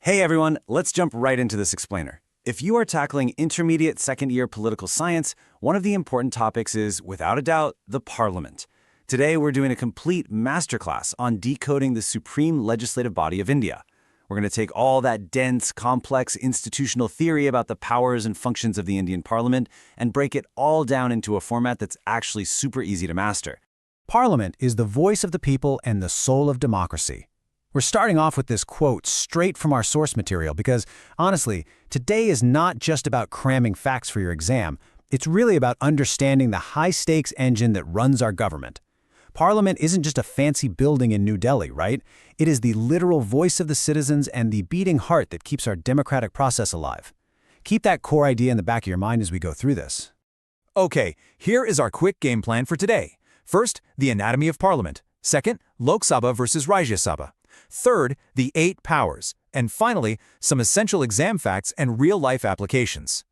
Hey everyone, let's jump right into this explainer. If you are tackling intermediate second-year political science, one of the important topics is, without a doubt, the parliament. Today we're doing a complete masterclass on decoding the supreme legislative body of India. We're going to take all that dense, complex institutional theory about the powers and functions of the Indian parliament and break it all down into a format that's actually super easy to master. Parliament is the voice of the people and the soul of democracy. We're starting off with this quote straight from our source material because, honestly, today is not just about cramming facts for your exam. It's really about understanding the high-stakes engine that runs our government. Parliament isn't just a fancy building in New Delhi, right? It is the literal voice of the citizens and the beating heart that keeps our democratic process alive. Keep that core idea in the back of your mind as we go through this. Okay, here is our quick game plan for today. First, the anatomy of Parliament. Second, Lok Sabha versus Rajya Sabha. Third, the 8 powers. And finally, some essential exam facts and real-life applications.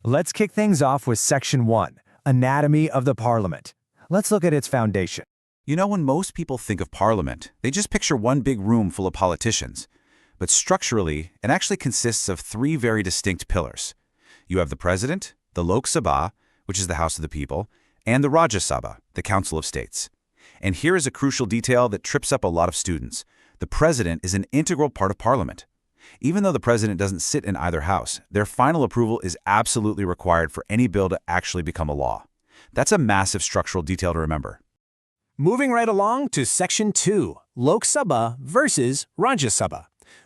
Let's kick things off with Section 1, Anatomy of the Parliament. Let's look at its foundation. You know, when most people think of Parliament, they just picture one big room full of politicians. But structurally, it actually consists of 3 very distinct pillars. You have the President, the Lok Sabha, which is the House of the People, and the Rajya Sabha, the Council of States. And here is a crucial detail that trips up a lot of students. The President is an integral part of Parliament. Even though the President doesn't sit in either house, their final approval is absolutely required for any bill to actually become a law. That's a massive structural detail to remember. Moving right along to Section 2, Lok Sabha versus Rajya Sabha.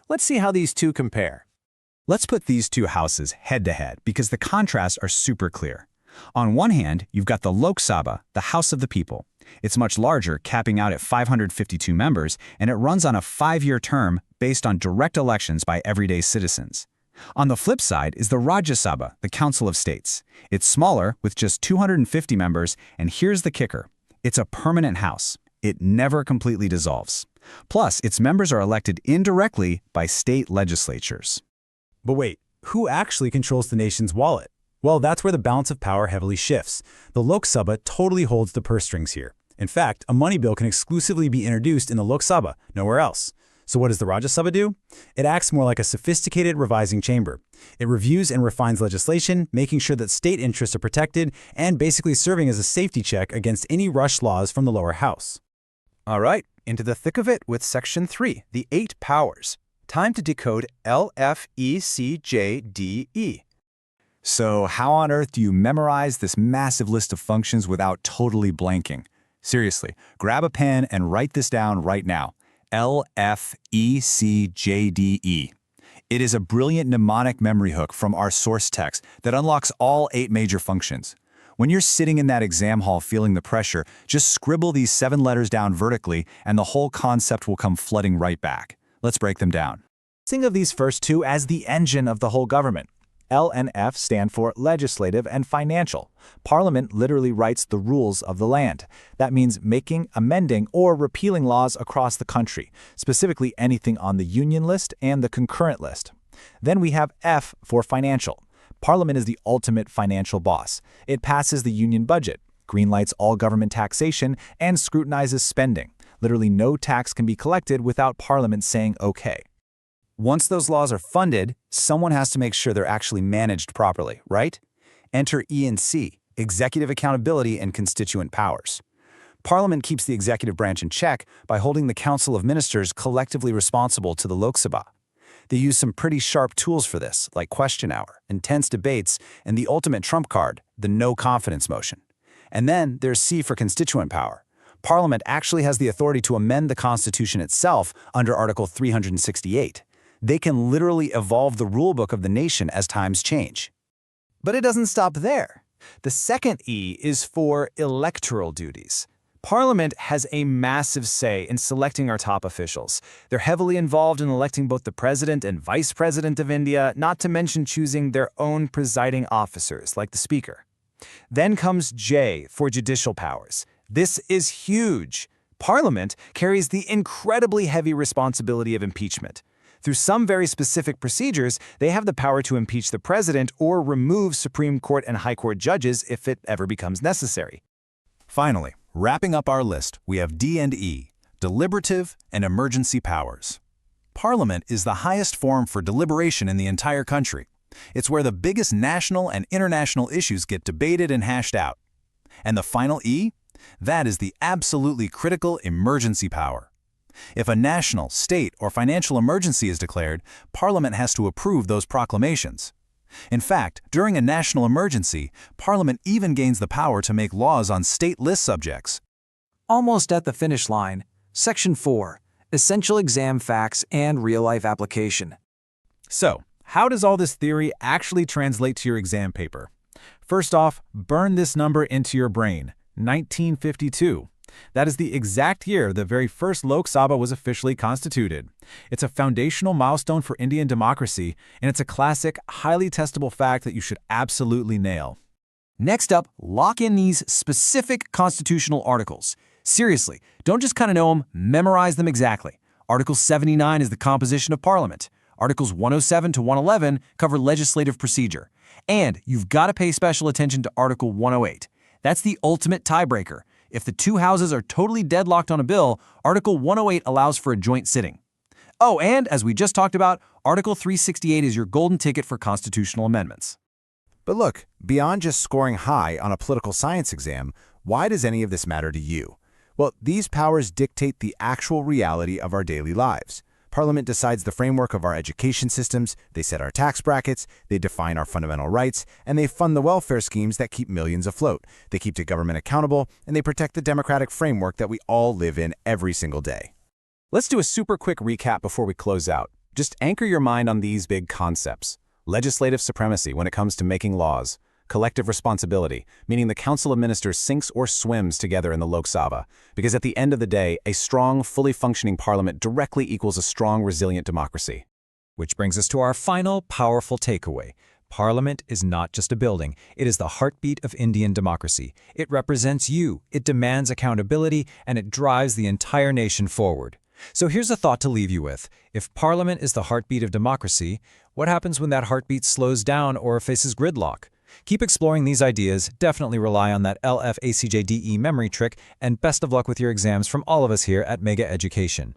Let's see how these two compare. Let's put these two houses head-to-head because the contrasts are super clear. On one hand, you've got the Lok Sabha, the House of the People. It's much larger, capping out at 552 members, and it runs on a 5-year term based on direct elections by everyday citizens. On the flip side is the Rajya Sabha, the Council of States. It's smaller, with just 250 members, and here's the kicker. It's a permanent house. It never completely dissolves. Plus, its members are elected indirectly by state legislatures. But wait, who actually controls the nation's wallet? Well, that's where the balance of power heavily shifts. The Lok Sabha totally holds the purse strings here. In fact, a money bill can exclusively be introduced in the Lok Sabha, nowhere else. So what does the Rajya Sabha do? It acts more like a sophisticated revising chamber. It reviews and refines legislation, making sure that state interests are protected, and basically serving as a safety check against any rush laws from the lower house. All right, into the thick of it with Section 3, the 8 powers. Time to decode LFECJDE. So how on earth do you memorize this massive list of functions without totally blanking? Seriously, grab a pen and write this down right now. LFECJDE. It is a brilliant mnemonic memory hook from our source text that unlocks all 8 major functions. When you're sitting in that exam hall feeling the pressure, just scribble these 7 letters down vertically and the whole concept will come flooding right back. Let's break them down. Think of these first two as the engine of the whole government. L and F stand for legislative and financial. Parliament literally writes the rules of the land. That means making, amending, or repealing laws across the country, specifically anything on the union list and the concurrent list. Then we have F for financial. Parliament is the ultimate financial boss. It passes the union budget, greenlights all government taxation, and scrutinizes spending. Literally no tax can be collected without Parliament saying okay. Once those laws are funded, someone has to make sure they're actually managed properly, right? Enter E and C, executive accountability and constituent powers. Parliament keeps the executive branch in check by holding the Council of Ministers collectively responsible to the Lok Sabha. They use some pretty sharp tools for this, like question hour, intense debates, and the ultimate trump card, the no confidence motion. And then there's C for constituent power. Parliament actually has the authority to amend the Constitution itself under Article 368. They can literally evolve the rulebook of the nation as times change. But it doesn't stop there. The second E is for electoral duties. Parliament has a massive say in selecting our top officials. They're heavily involved in electing both the President and Vice President of India, not to mention choosing their own presiding officers, like the Speaker. Then comes J for judicial powers. This is huge. Parliament carries the incredibly heavy responsibility of impeachment. Through some very specific procedures, they have the power to impeach the president or remove Supreme Court and High Court judges if it ever becomes necessary. Finally, wrapping up our list, we have D and E, deliberative and emergency powers. Parliament is the highest forum for deliberation in the entire country. It's where the biggest national and international issues get debated and hashed out. And the final E? That is the absolutely critical emergency power. If a national, state, or financial emergency is declared, Parliament has to approve those proclamations. In fact, during a national emergency, Parliament even gains the power to make laws on state list subjects. Almost at the finish line, Section 4, Essential Exam Facts and Real-Life Application. So, how does all this theory actually translate to your exam paper? First off, burn this number into your brain, 1952. That is the exact year the very first Lok Sabha was officially constituted. It's a foundational milestone for Indian democracy, and it's a classic, highly testable fact that you should absolutely nail. Next up, lock in these specific constitutional articles. Seriously, don't just kind of know them, memorize them exactly. Article 79 is the composition of Parliament. Articles 107 to 111 cover legislative procedure. And you've got to pay special attention to Article 108. That's the ultimate tiebreaker. If the two houses are totally deadlocked on a bill, Article 108 allows for a joint sitting. Oh, and as we just talked about, Article 368 is your golden ticket for constitutional amendments. But look, beyond just scoring high on a political science exam, why does any of this matter to you? Well, these powers dictate the actual reality of our daily lives. Parliament decides the framework of our education systems, they set our tax brackets, they define our fundamental rights, and they fund the welfare schemes that keep millions afloat. They keep the government accountable, and they protect the democratic framework that we all live in every single day. Let's do a super quick recap before we close out. Just anchor your mind on these big concepts. Legislative supremacy when it comes to making laws. Collective responsibility, meaning the council administers sinks or swims together in the Lok Sabha. Because at the end of the day, a strong, fully functioning parliament directly equals a strong, resilient democracy. Which brings us to our final powerful takeaway. Parliament is not just a building. It is the heartbeat of Indian democracy. It represents you, it demands accountability, and it drives the entire nation forward. So here's a thought to leave you with. If Parliament is the heartbeat of democracy, what happens when that heartbeat slows down or faces gridlock? Keep exploring these ideas, definitely rely on that LFACJDE memory trick, and best of luck with your exams from all of us here at Mega Education.